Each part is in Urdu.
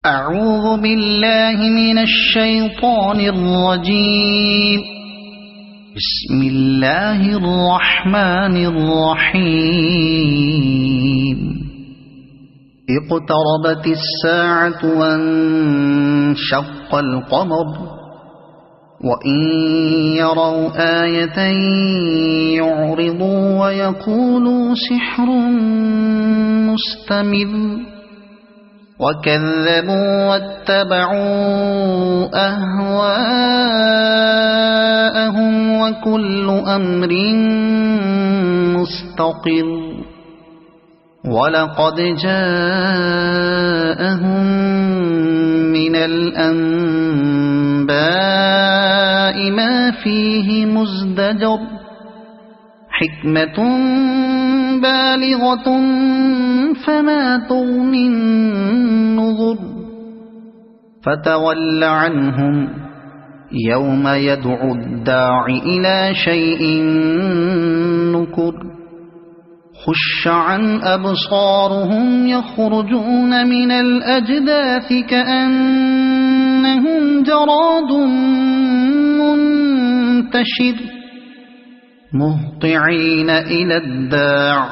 أعوذ بالله من الشيطان الرجيم. بسم الله الرحمن الرحيم. اقتربت الساعة وانشق القمر وإن يروا آية يعرضوا ويقولوا سحر مستمر وكذبوا واتبعوا أهواءهم وكل أمر مستقر ولقد جاءهم من الأنباء ما فيه مزدجر حكمة بالغة فما تغني النذر فتول عنهم يوم يدعو الداع إلى شيء نكر خش عن أبصارهم يخرجون من الأجداث كأنهم جراد منتشر مهطعين إلى الداع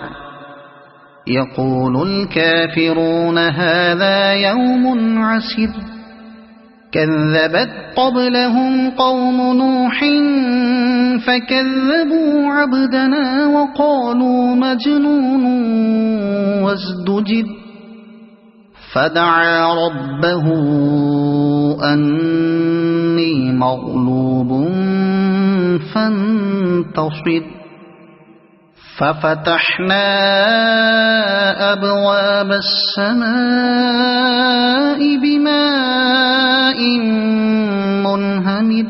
يقول الكافرون هذا يوم عسر كذبت قبلهم قوم نوح فكذبوا عبدنا وقالوا مجنون وازدجر فدعا ربه أني مغلوب فانتصر ففتحنا أبواب السماء بماء منهمر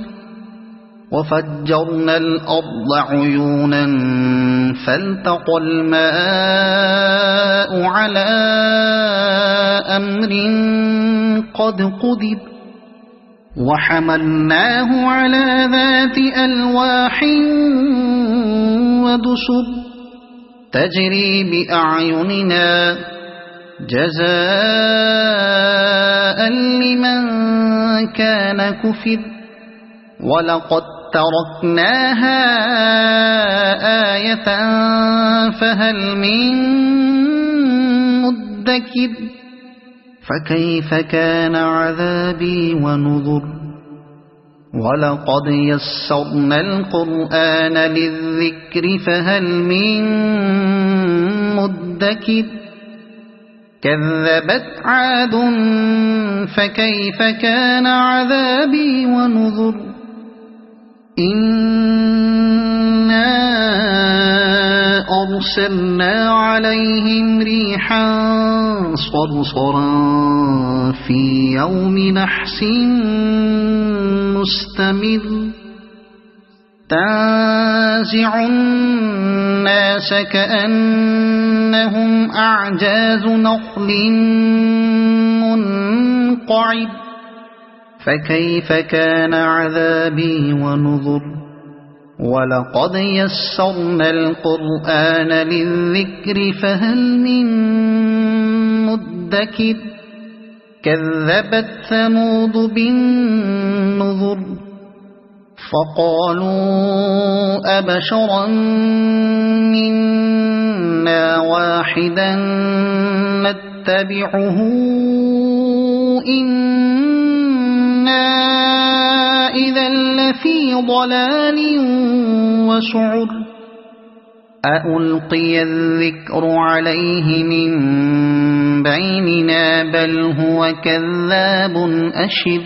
وفجرنا الأرض عيونا فالتقى الماء على أمر قد قدر وحملناه على ذات ألواح ودسر تجري بأعيننا جزاء لمن كان كفر ولقد تركناها آية فهل من مدكر فكيف كان عذابي ونذر ولقد يسرنا القرآن للذكر فهل من مدكر كذبت عاد فكيف كان عذابي ونذر إنا أرسلنا عليهم ريحا صرصرا في يوم نحس مستمر تنزع الناس كأنهم أعجاز نخل منقعر فكيف كان عذابي ونذر ولقد يسرنا القرآن للذكر فهل من مدكر كذبت ثمود بالنذر فقالوا أبشرا منا واحدا نتبعه إنا إذا لفي ضلال وسعر أألقي الذكر عليه من بيننا بل هو كذاب أشر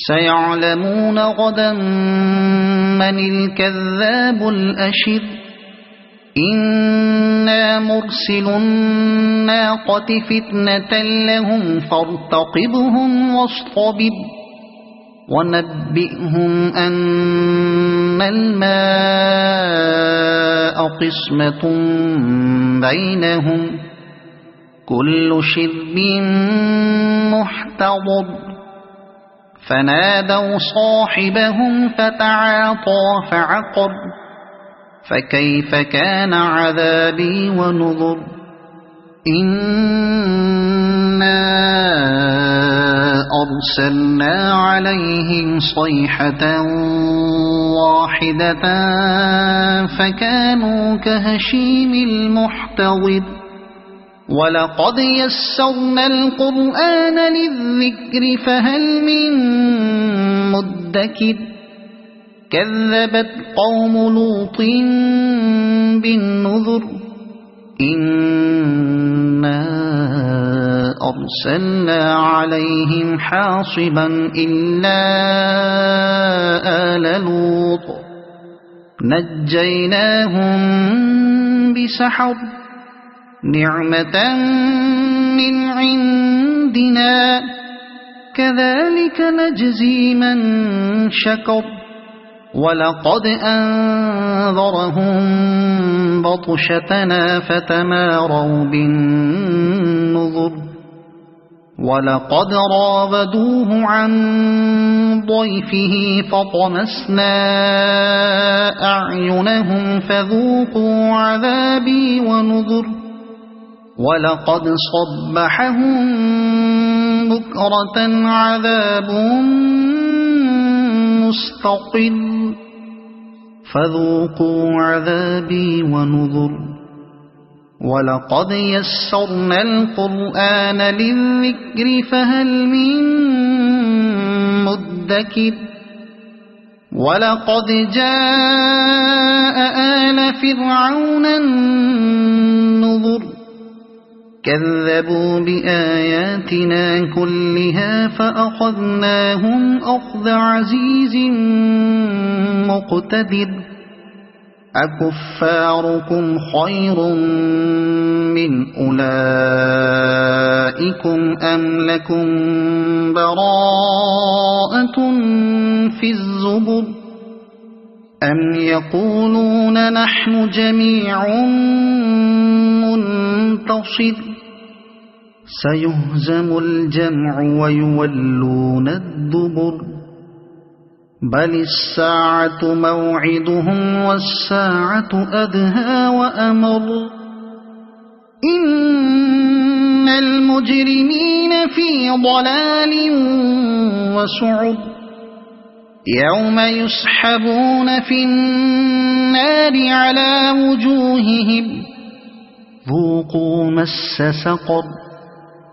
سيعلمون غدا من الكذاب الأشر إنا مرسل الناقة فتنة لهم فارتقبهم واصطبر ونبئهم أن الماء قسمة بينهم كل شرب محتضر فنادوا صاحبهم فتعاطى فعقر فكيف كان عذابي ونذر إنا أرسلنا عليهم صيحة واحدة فكانوا كهشيم المحتضر ولقد يسرنا القرآن للذكر فهل من مدكر كذبت قوم لوط بالنذر إنا أرسلنا عليهم حاصبا إلا آل لوط نجيناهم بسحر نعمة من عندنا كذلك نجزي من شكر ولقد أنذرهم بطشتنا فتماروا بالنذر ولقد راودوه عن ضيفه فطمسنا أعينهم فذوقوا عذابي ونذر ولقد صبحهم بكرة عذاب مستقر فذوقوا عذابي ونذر ولقد يسرنا القرآن للذكر فهل من مدكر ولقد جاء آل فرعون النذر كذبوا بآياتنا كلها فأخذناهم أخذ عزيز مقتدر أكفاركم خير من أولئكم أم لكم براءة في الزبر أم يقولون نحن جميع منتصر سيهزم الجمع ويولون الدبر بل الساعة موعدهم والساعة أدهى وأمر إن المجرمين في ضلال وسعر يوم يسحبون في النار على وجوههم ذوقوا مس سقر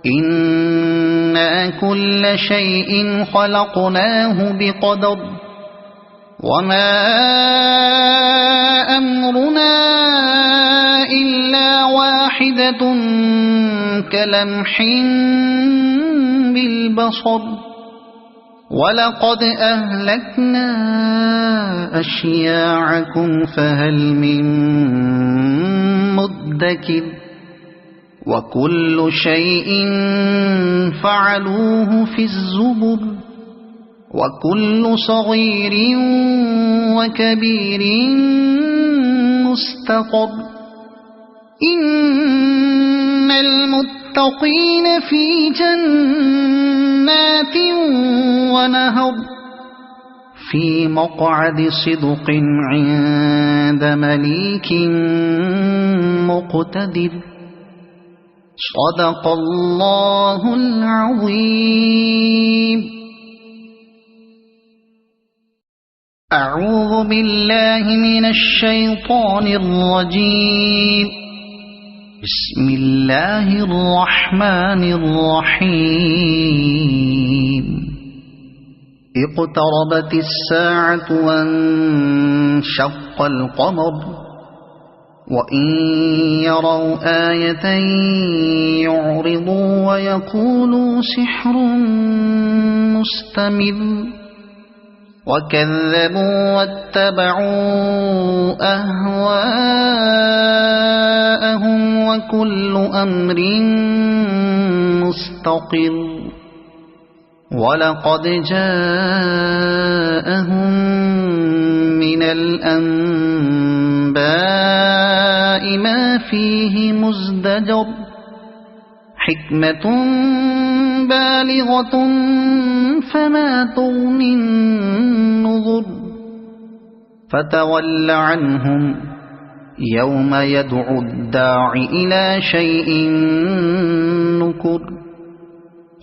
إنا كل شيء خلقناه بقدر وما أمرنا إلا واحدة كلمح بالبصر ولقد أهلكنا أشياعكم فهل من مدكر وكل شيء فعلوه في الزبر وكل صغير وكبير مستقر إن المتقين في جنات ونهر في مقعد صدق عند مليك مقتدر صدق الله العظيم أعوذ بالله من الشيطان الرجيم بسم الله الرحمن الرحيم اقتربت الساعة وانشق القمر وإن يروا آية يعرضوا ويقولوا سحر مستمر وكذبوا واتبعوا أهواءهم وكل أمر مستقر ولقد جاءهم من الأنباء ما فيه مزدجر حكمة بالغة فما تغني النذر فتول عنهم يوم يدعو الداع إلى شيء نكر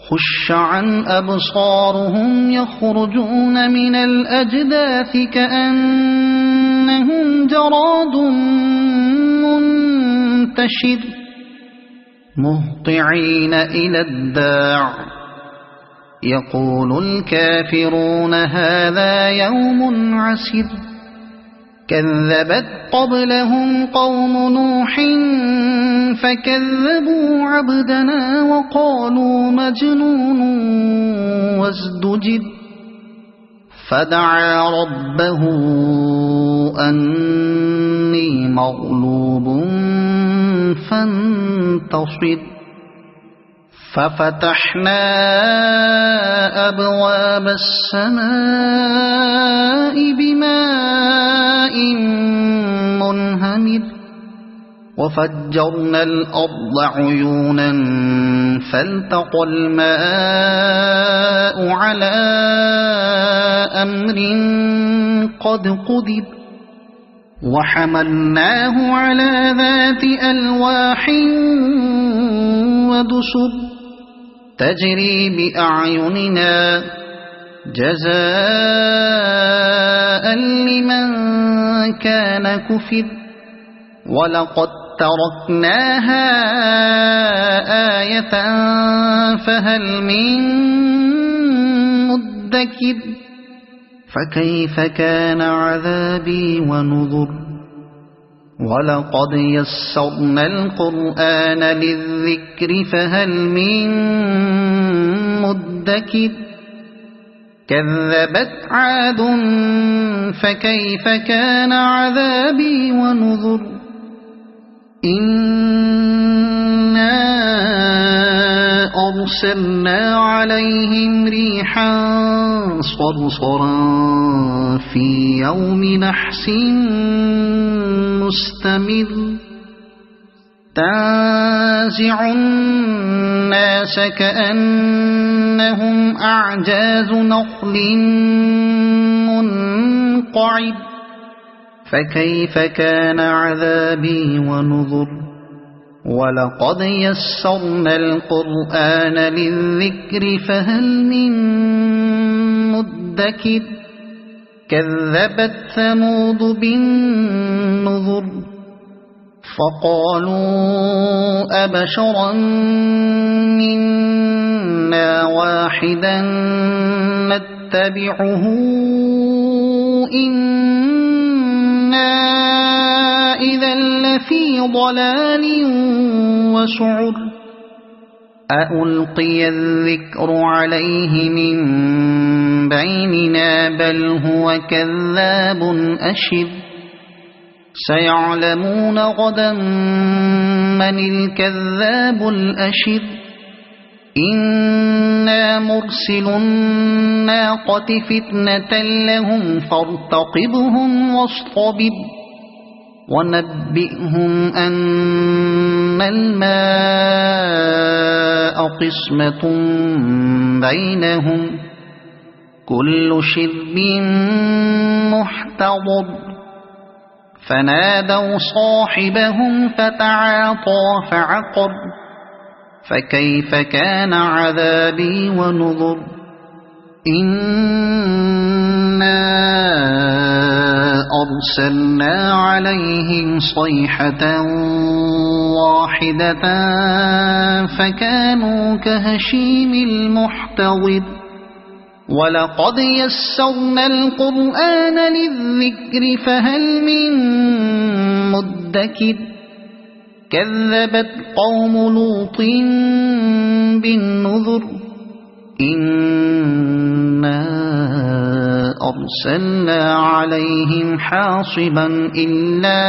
خش عن أبصارهم يخرجون من الأجداث كأنهم جراد منتشر مهطعين إلى الداع يقول الكافرون هذا يوم عسر كذبت قبلهم قوم نوح فكذبوا عبدنا وقالوا مجنون وازدجر فدعا ربه أني مغلوب فانتصر ففتحنا أبواب السماء بماء منهمر وفجرنا الأرض عيونا فالتقى الماء على أمر قد قدر وحملناه على ذات ألواح ودسر تجري بأعيننا جزاء لمن كان كفر ولقد تركناها آية فهل من مدكر فكيف كان عذابي ونذر ولقد يسرنا القرآن للذكر فهل من مدكر كذبت عاد فكيف كان عذابي ونذر إنا أرسلنا عليهم ريحا صرصرا في يوم نحس مستمر تنزع الناس كأنهم أعجاز نخل منقعر فكيف كان عذابي ونذر ولقد يسرنا القرآن للذكر فهل من مدكر كذبت ثمود بالنذر فقالوا أبشرا منا واحدا نتبعه إنا إذا لفي ضلال وسعر أألقي الذكر عليه من بيننا بل هو كذاب أشر سيعلمون غدا من الكذاب الأشر إنا مرسل الناقة فتنة لهم فارتقبهم واصطبر ونبئهم أن الماء قسمة بينهم كل شرب محتضر فنادوا صاحبهم فتعاطى فعقر فكيف كان عذابي ونذر إنا أرسلنا عليهم صيحة واحدة فكانوا كهشيم المحتضر ولقد يسرنا القرآن للذكر فهل من مدكر كذبت قوم لوط بالنذر إنا أرسلنا عليهم حاصبا إلا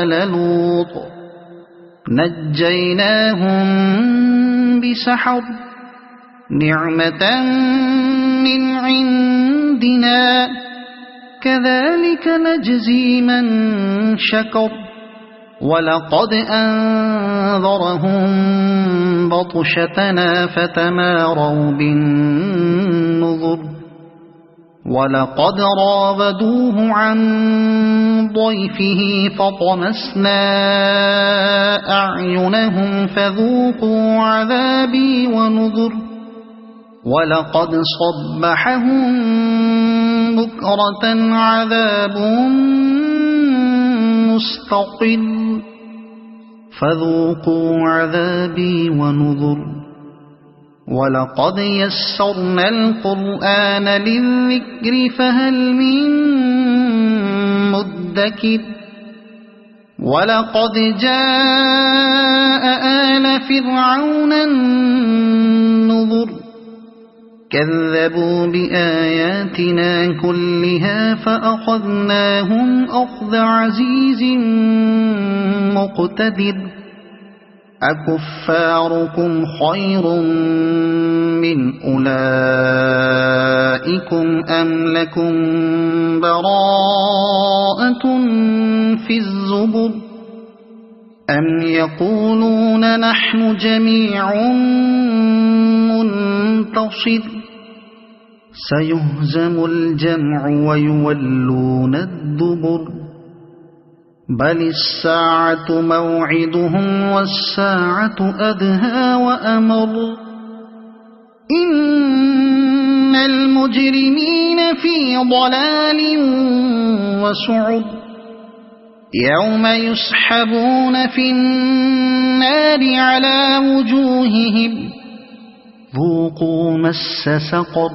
آل لوط نجيناهم بسحر نعمة من عندنا كذلك نجزي من شكر ولقد أنذرهم بطشتنا فتماروا بالنذر ولقد راودوه عن ضيفه فطمسنا أعينهم فذوقوا عذابي ونذر ولقد صبحهم بكرة عذاب مستقر فذوقوا عذابي ونذر ولقد يسرنا القرآن للذكر فهل من مدكر ولقد جاء آل فرعون النذر كذبوا بآياتنا كلها فأخذناهم أخذ عزيز مقتدر أكفاركم خير من أولئكم أم لكم براءة في الزبر أم يقولون نحن جميع منتصر سيهزم الجمع ويولون الدبر بل الساعة موعدهم والساعة أدهى وأمر إن المجرمين في ضلال وسعر يوم يسحبون في النار على وجوههم ذوقوا مس سقر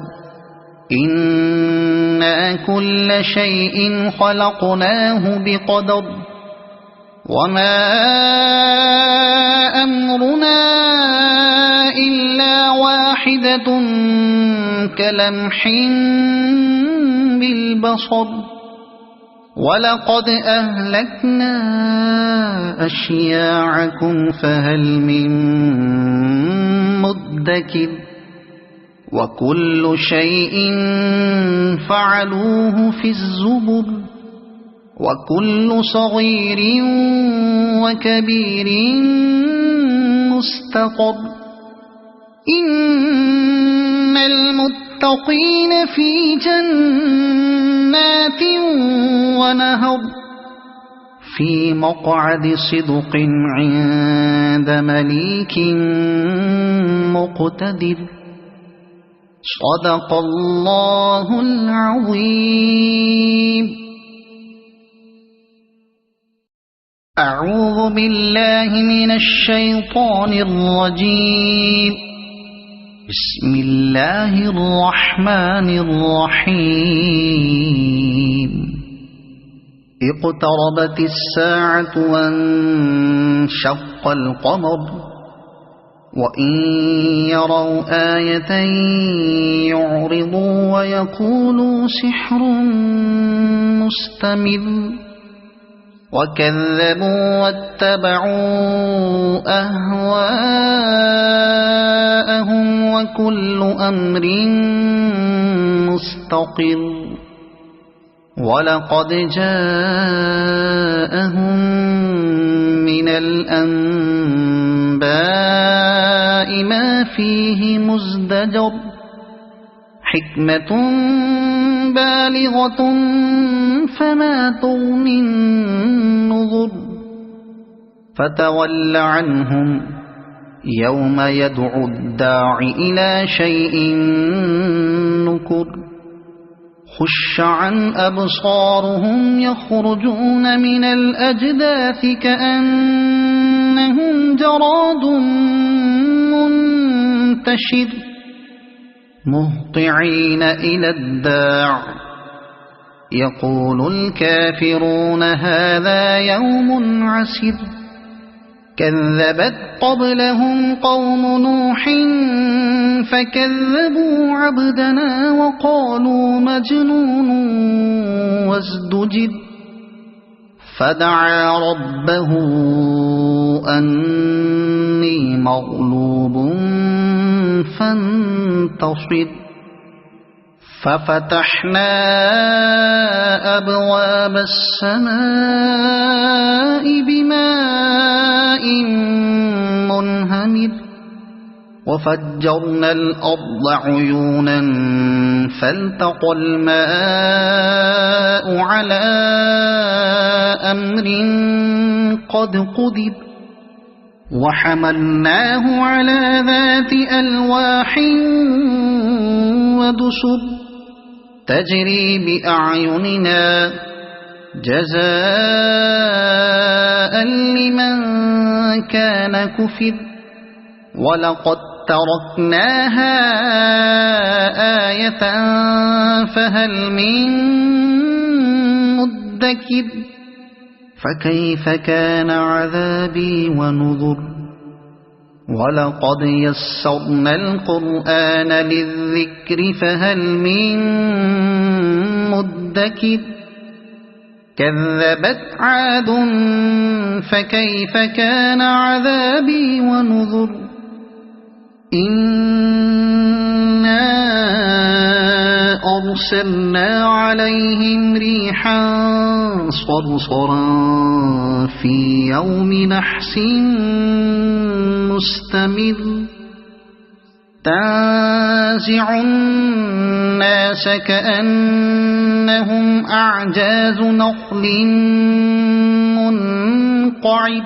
إنا كل شيء خلقناه بقدر وما أمرنا إلا واحدة كلمح بالبصر ولقد أهلكنا أشياعكم فهل من مدكر وكل شيء فعلوه في الزبر وكل صغير وكبير مستقر إن المتقين في جنات ونهر في مقعد صدق عند مليك مقتدر صدق الله العظيم. أعوذ بالله من الشيطان الرجيم. بسم الله الرحمن الرحيم. اقتربت الساعة وانشق القمر وإن يروا آية يعرضوا ويقولوا سحر مستمر وكذبوا واتبعوا أهواءهم وكل أمر مستقر ولقد جاءهم من الأنباء ما فيه مزدجر حكمة بالغة فما تغني النذر فتول عنهم يوم يدعو الداع إلى شيء نكر خش عن أبصارهم يخرجون من الأجداث كأنهم جراد منتشر مهطعين إلى الداع يقول الكافرون هذا يوم عسر كذبت قبلهم قوم نوح فكذبوا عبدنا وقالوا مجنون وازدجر فدعا ربه أني مغلوب فانتصر ففتحنا أبواب السماء بماء منهمر وفجرنا الأرض عيونا فالتقى الماء على أمر قد قدر وحملناه على ذات ألواح ودسر تجري بأعيننا جزاء لمن كان كفر ولقد تركناها آية فهل من مدكر فكيف كان عذابي ونذر ولقد يسرنا القرآن للذكر فهل من مدكر كذبت عاد فكيف كان عذابي ونذر إنا أرسلنا عليهم ريحا صرصرا في يوم نحس مستمر تنزع الناس كأنهم أعجاز نخل منقعر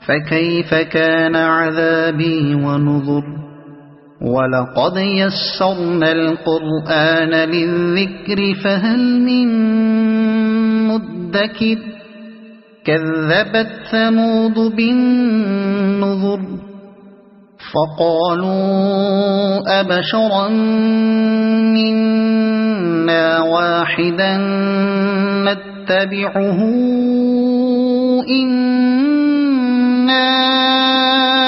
فكيف كان عذابي ونذر ولقد يسرنا القرآن للذكر فهل من مدكر كذبت ثمود بالنذر فقالوا أبشرا منا واحدا نتبعه إنا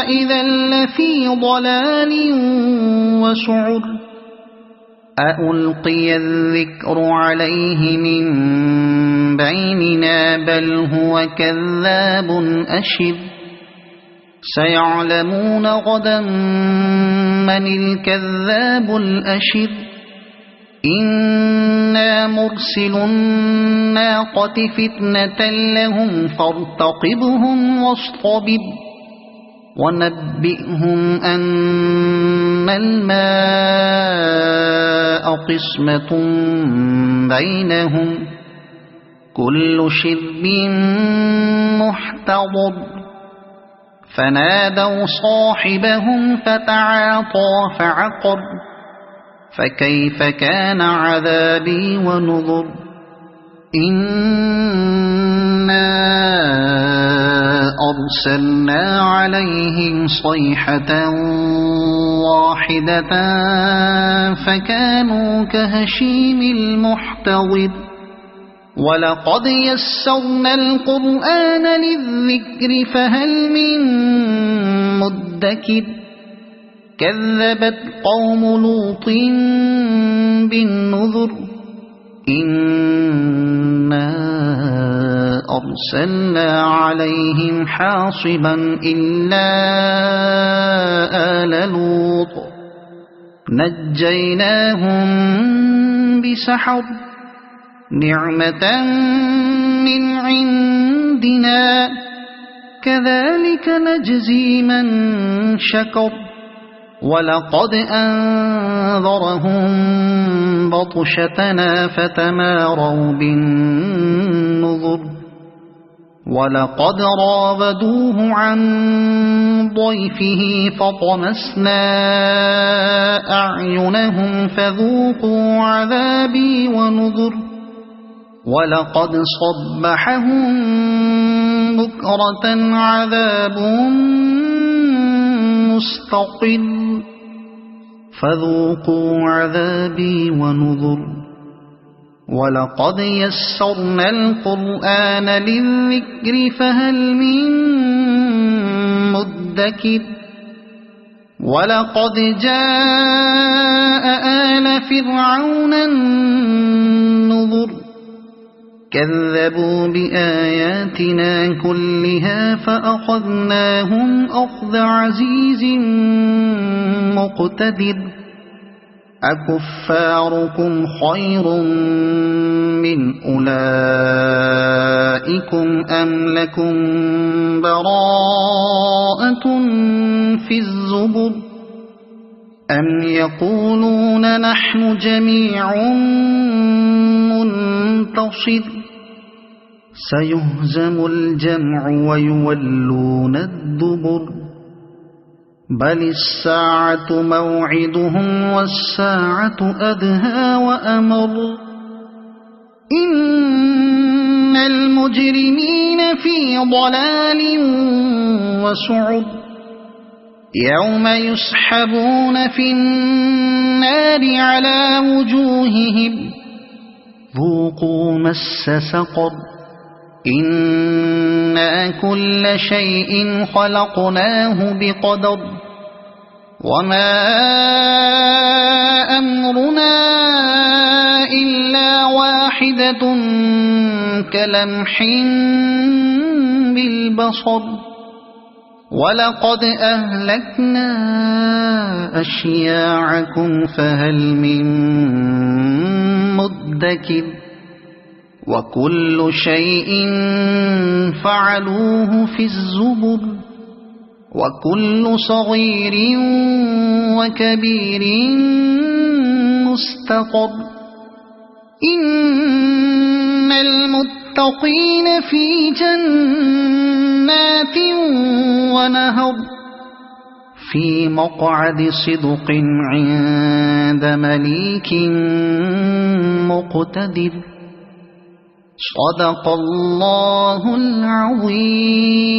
إذا لفي ضلال وسعر أألقي الذكر عليه من بيننا بل هو كذاب أشر سيعلمون غدا من الكذاب الأشر إنا مرسل الناقة فتنة لهم فارتقبهم واصطبر ونبئهم أن الماء قسمة بينهم كل شرب محتضر فنادوا صاحبهم فتعاطى فعقر فكيف كان عذابي ونذر إنا أرسلنا عليهم صيحة واحدة فكانوا كهشيم المحتضر ولقد يسرنا القرآن للذكر فهل من مدكر كذبت قوم لوط بالنذر إنا أرسلنا عليهم حاصبا إلا آل لوط نجيناهم بسحر نعمة من عندنا كذلك نجزي من شكر ولقد أنذرهم بطشتنا فتماروا بالنذر ولقد راودوه عن ضيفه فطمسنا أعينهم فذوقوا عذابي ونذر ولقد صبحهم بكرة عذاب مستقر فذوقوا عذابي ونذر ولقد يسرنا القرآن للذكر فهل من مدكر ولقد جاء آل فرعون النذر كذبوا بآياتنا كلها فأخذناهم أخذ عزيز مقتدر أكفاركم خير من أولئكم أم لكم براءة في الزبر أم يقولون نحن جميع منتصر سيهزم الجمع ويولون الدبر بل الساعة موعدهم والساعة أدهى وأمر إن المجرمين في ضلال وسعر يوم يسحبون في النار على وجوههم ذوقوا مس سقر إنا كل شيء خلقناه بقدر وما أمرنا إلا واحدة كلمح بالبصر ولقد أهلكنا أشياعكم فهل من مدكر وكل شيء فعلوه في الزبر وكل صغير وكبير مستقر إن المتقين في جنات ونهر في مقعد صدق عند مليك مقتدر صدق الله العظيم.